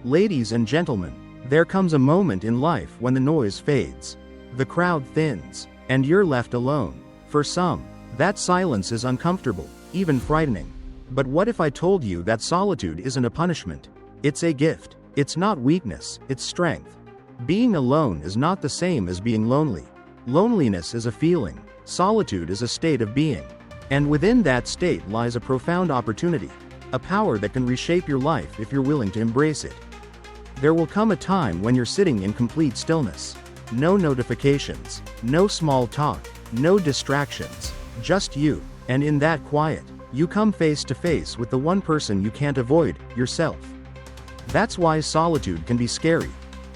Ladies and gentlemen, there comes a moment in life when the noise fades. The crowd thins, and you're left alone. For some, that silence is uncomfortable, even frightening. But what if I told you that solitude isn't a punishment? It's a gift. It's not weakness, it's strength. Being alone is not the same as being lonely. Loneliness is a feeling. Solitude is a state of being. And within that state lies a profound opportunity, a power that can reshape your life if you're willing to embrace it. There will come a time when you're sitting in complete stillness. No notifications, no small talk, no distractions, just you. And in that quiet, you come face to face with the one person you can't avoid, yourself. That's why solitude can be scary.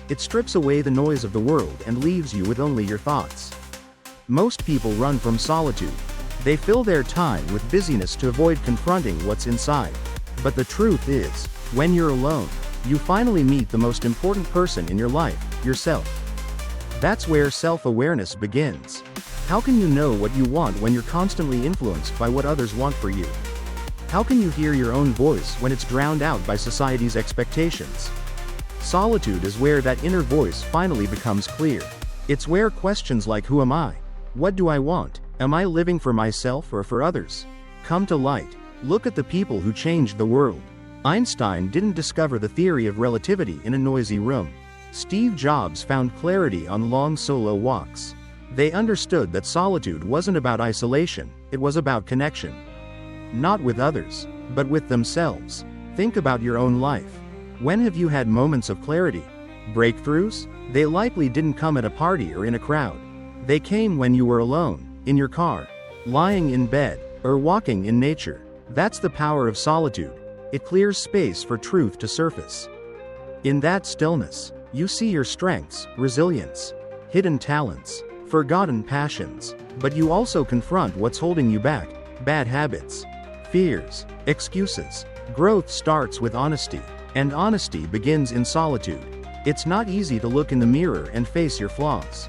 It strips away the noise of the world and leaves you with only your thoughts. Most people run from solitude. They fill their time with busyness to avoid confronting what's inside. But the truth is, when you're alone, you finally meet the most important person in your life, yourself. That's where self-awareness begins. How can you know what you want when you're constantly influenced by what others want for you? How can you hear your own voice when it's drowned out by society's expectations? Solitude is where that inner voice finally becomes clear. It's where questions like who am I? What do I want? Am I living for myself or for others? Come to light. Look at the people who changed the world. Einstein didn't discover the theory of relativity in a noisy room. Steve Jobs found clarity on long solo walks. They understood that solitude wasn't about isolation, it was about connection. Not with others, but with themselves. Think about your own life. When have you had moments of clarity? Breakthroughs? They likely didn't come at a party or in a crowd. They came when you were alone, in your car, lying in bed, or walking in nature. That's the power of solitude. It clears space for truth to surface. In that stillness, you see your strengths, resilience, hidden talents, forgotten passions. But you also confront what's holding you back, bad habits, fears, excuses. Growth starts with honesty, and honesty begins in solitude. It's not easy to look in the mirror and face your flaws.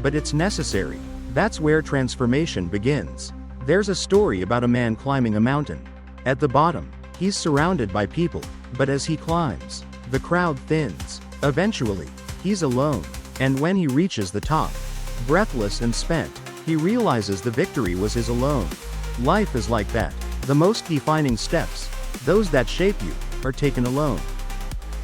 But it's necessary. That's where transformation begins. There's a story about a man climbing a mountain. At the bottom, he's surrounded by people, but as he climbs, the crowd thins. Eventually, he's alone, and when he reaches the top, breathless and spent, he realizes the victory was his alone. Life is like that. The most defining steps, those that shape you, are taken alone.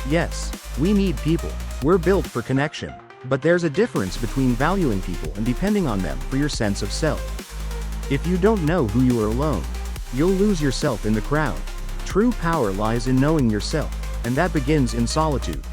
Yes, we need people. We're built for connection. But there's a difference between valuing people and depending on them for your sense of self. If you don't know who you are alone, you'll lose yourself in the crowd. True power lies in knowing yourself, and that begins in solitude.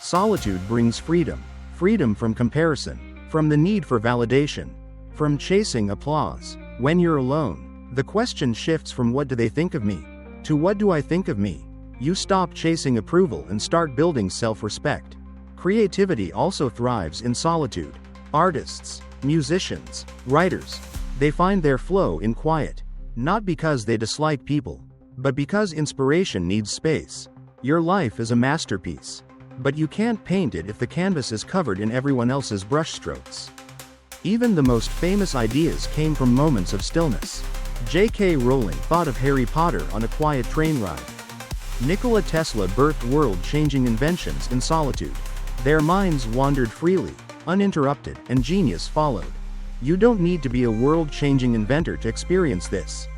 Solitude brings freedom. Freedom from comparison, from the need for validation, from chasing applause. When you're alone, the question shifts from what do they think of me, to what do I think of me? You stop chasing approval and start building self-respect. Creativity also thrives in solitude. Artists, musicians, writers, they find their flow in quiet. Not because they dislike people, but because inspiration needs space. Your life is a masterpiece, but you can't paint it if the canvas is covered in everyone else's brushstrokes. Even the most famous ideas came from moments of stillness. J.K. Rowling thought of Harry Potter on a quiet train ride. Nikola Tesla birthed world-changing inventions in solitude. Their minds wandered freely, uninterrupted, and genius followed. You don't need to be a world-changing inventor to experience this.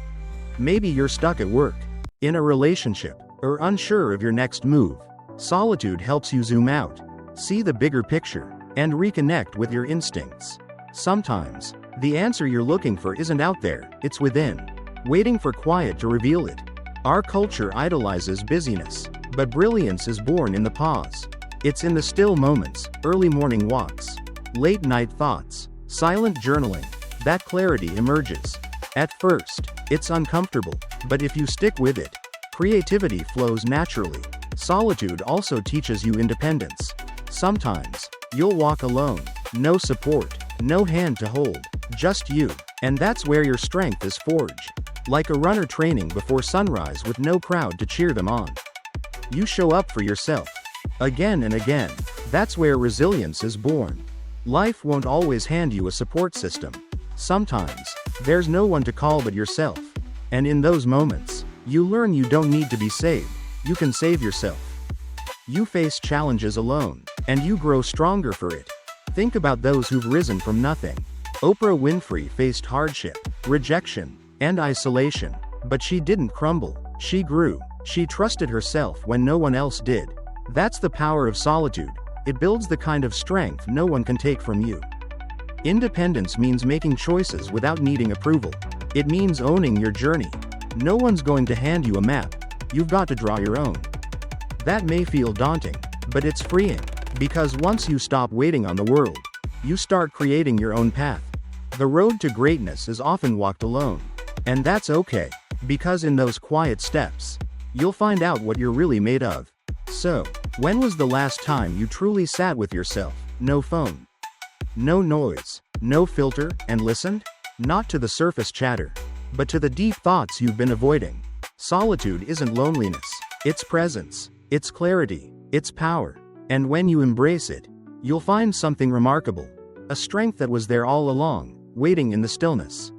Maybe you're stuck at work, in a relationship, or unsure of your next move. Solitude helps you zoom out, see the bigger picture, and reconnect with your instincts. Sometimes, the answer you're looking for isn't out there, it's within, waiting for quiet to reveal it. Our culture idolizes busyness, but brilliance is born in the pause. It's in the still moments, early morning walks, late night thoughts, silent journaling, that clarity emerges. At first, it's uncomfortable, but if you stick with it, creativity flows naturally. Solitude also teaches you independence. Sometimes, you'll walk alone, no support, no hand to hold, just you. And that's where your strength is forged. Like a runner training before sunrise with no crowd to cheer them on. You show up for yourself. Again and again. That's where resilience is born. Life won't always hand you a support system. Sometimes, there's no one to call but yourself. And in those moments, you learn you don't need to be saved. You can save yourself. You face challenges alone, and you grow stronger for it. Think about those who've risen from nothing. Oprah Winfrey faced hardship, rejection, and isolation, but she didn't crumble. She grew. She trusted herself when no one else did. That's the power of solitude. It builds the kind of strength no one can take from you. Independence means making choices without needing approval. It means owning your journey. No one's going to hand you a map. You've got to draw your own. That may feel daunting, but it's freeing, because once you stop waiting on the world, you start creating your own path. The road to greatness is often walked alone. And that's okay, because in those quiet steps, you'll find out what you're really made of. So, when was the last time you truly sat with yourself? No phone, no noise, no filter, and listened? Not to the surface chatter, but to the deep thoughts you've been avoiding. Solitude isn't loneliness, it's presence, it's clarity, it's power. And when you embrace it, you'll find something remarkable. A strength that was there all along, waiting in the stillness.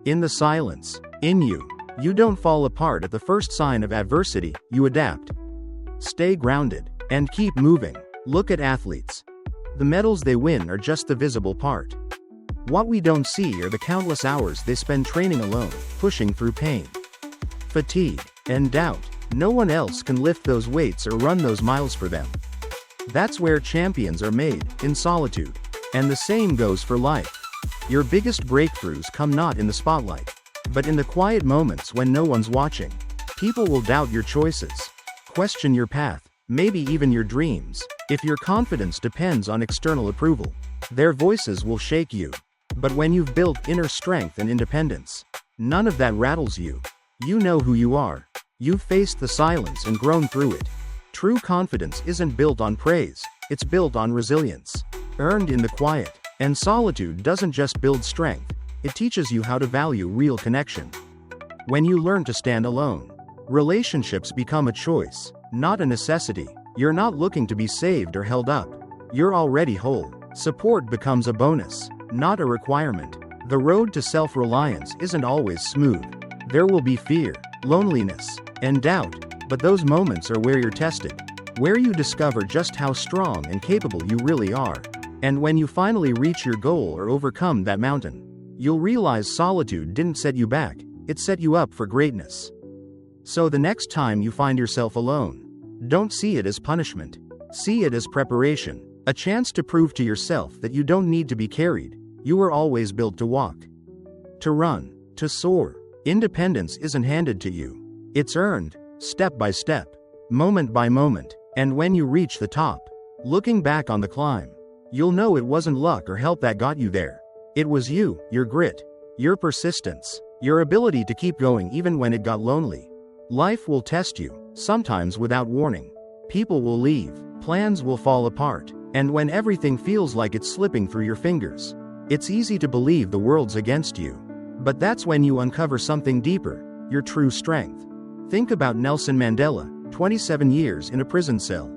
In the silence, in you. You don't fall apart at the first sign of adversity, you adapt. Stay grounded, and keep moving. Look at athletes. The medals they win are just the visible part. What we don't see are the countless hours they spend training alone, pushing through pain, fatigue, and doubt. No one else can lift those weights or run those miles for them. That's where champions are made, in solitude. And the same goes for life. Your biggest breakthroughs come not in the spotlight, but in the quiet moments when no one's watching. People will doubt your choices, question your path, maybe even your dreams. If your confidence depends on external approval, their voices will shake you. But when you've built inner strength and independence, none of that rattles you. You know who you are. You've faced the silence and grown through it. True confidence isn't built on praise, it's built on resilience, earned in the quiet. And solitude doesn't just build strength, it teaches you how to value real connection. When you learn to stand alone, relationships become a choice, not a necessity. You're not looking to be saved or held up. You're already whole. Support becomes a bonus, not a requirement. The road to self-reliance isn't always smooth. There will be fear, loneliness, and doubt, but those moments are where you're tested, where you discover just how strong and capable you really are. And when you finally reach your goal or overcome that mountain, you'll realize solitude didn't set you back, it set you up for greatness. So the next time you find yourself alone, don't see it as punishment. See it as preparation, a chance to prove to yourself that you don't need to be carried. You were always built to walk, to run, to soar. Independence isn't handed to you. It's earned, step by step, moment by moment. And when you reach the top, looking back on the climb, you'll know it wasn't luck or help that got you there. It was you, your grit, your persistence, your ability to keep going even when it got lonely. Life will test you, sometimes without warning. People will leave, plans will fall apart, and when everything feels like it's slipping through your fingers, it's easy to believe the world's against you. But that's when you uncover something deeper, your true strength. Think about Nelson Mandela, 27 years in a prison cell.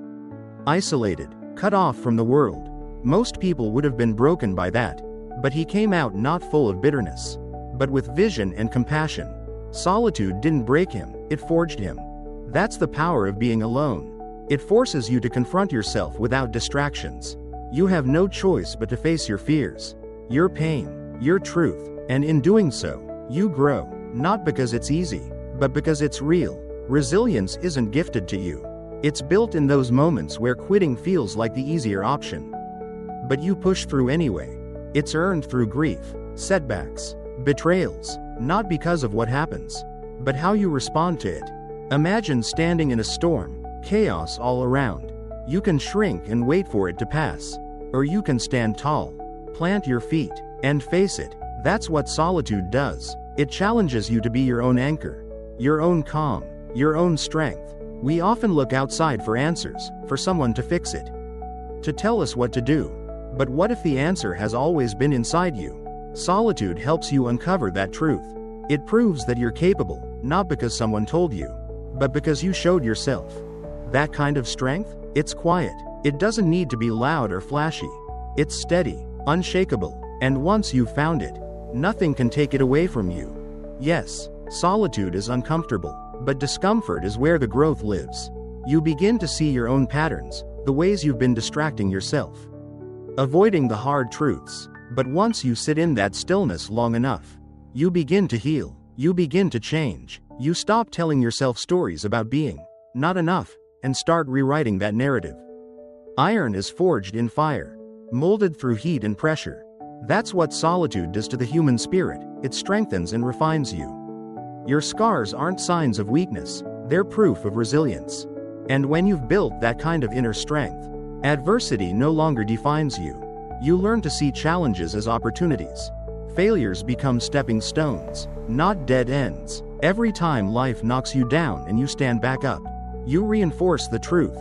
Isolated, cut off from the world. Most people would have been broken by that. But he came out not full of bitterness, but with vision and compassion. Solitude didn't break him, it forged him. That's the power of being alone. It forces you to confront yourself without distractions. You have no choice but to face your fears, your pain, your truth, and in doing so, you grow, not because it's easy, but because it's real. Resilience isn't gifted to you. It's built in those moments where quitting feels like the easier option. But you push through anyway. It's earned through grief, setbacks, betrayals, not because of what happens, but how you respond to it. Imagine standing in a storm, chaos all around. You can shrink and wait for it to pass. Or you can stand tall, plant your feet, and face it. That's what solitude does. It challenges you to be your own anchor, your own calm, your own strength. We often look outside for answers, for someone to fix it, to tell us what to do. But what if the answer has always been inside you? Solitude helps you uncover that truth. It proves that you're capable, not because someone told you, but because you showed yourself. That kind of strength? It's quiet. It doesn't need to be loud or flashy. It's steady, unshakable, and once you've found it, nothing can take it away from you. Yes, solitude is uncomfortable, but discomfort is where the growth lives. You begin to see your own patterns, the ways you've been distracting yourself, avoiding the hard truths. But once you sit in that stillness long enough, you begin to heal, you begin to change. You stop telling yourself stories about being not enough, and start rewriting that narrative. Iron is forged in fire, molded through heat and pressure. That's what solitude does to the human spirit. It strengthens and refines you. Your scars aren't signs of weakness, they're proof of resilience. And when you've built that kind of inner strength, adversity no longer defines you. You learn to see challenges as opportunities. Failures become stepping stones, not dead ends. Every time life knocks you down and you stand back up, you reinforce the truth.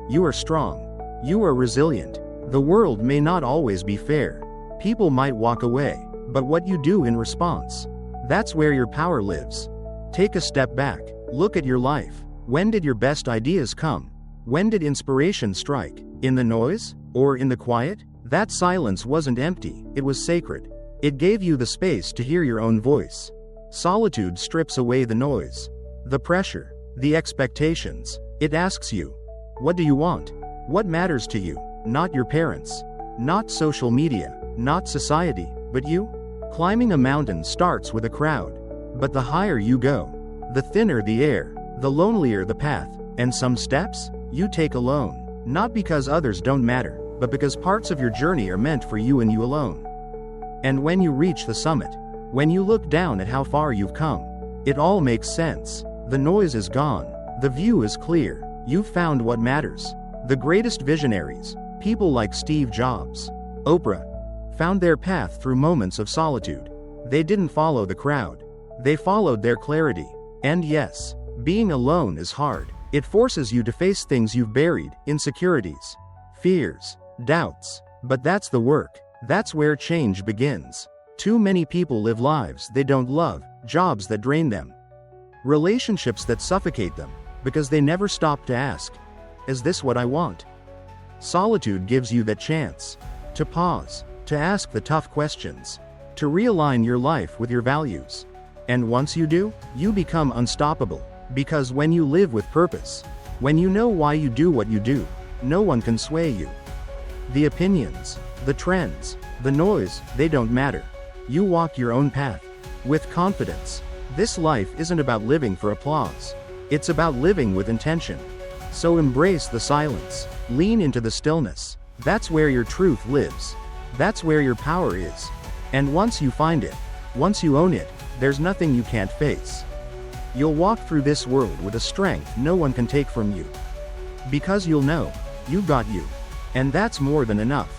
You are strong. You are resilient. The world may not always be fair. People might walk away, but what you do in response, that's where your power lives. Take a step back. Look at your life. When did your best ideas come? When did inspiration strike? In the noise? Or in the quiet? That silence wasn't empty, it was sacred. It gave you the space to hear your own voice. Solitude strips away the noise, the pressure, the expectations. It asks you, what do you want? What matters to you? Not your parents, not social media, not society, but you? Climbing a mountain starts with a crowd, but the higher you go, the thinner the air, the lonelier the path, and some steps you take alone, not because others don't matter, but because parts of your journey are meant for you and you alone. And when you reach the summit, when you look down at how far you've come, it all makes sense. The noise is gone, the view is clear, you've found what matters. The greatest visionaries, people like Steve Jobs, Oprah, found their path through moments of solitude. They didn't follow the crowd, they followed their clarity. And yes, being alone is hard. It forces you to face things you've buried, insecurities, fears, doubts. But that's the work. That's where change begins. Too many people live lives they don't love, jobs that drain them, relationships that suffocate them, because they never stop to ask, is this what I want? Solitude gives you that chance to pause, to ask the tough questions, to realign your life with your values. And once you do, you become unstoppable. Because when you live with purpose, when you know why you do what you do, no one can sway you. The opinions, the trends, the noise, they don't matter. You walk your own path with confidence. This life isn't about living for applause. It's about living with intention. So embrace the silence. Lean into the stillness. That's where your truth lives. That's where your power is. And once you find it, once you own it, there's nothing you can't face. You'll walk through this world with a strength no one can take from you. Because you'll know, you've got you. And that's more than enough.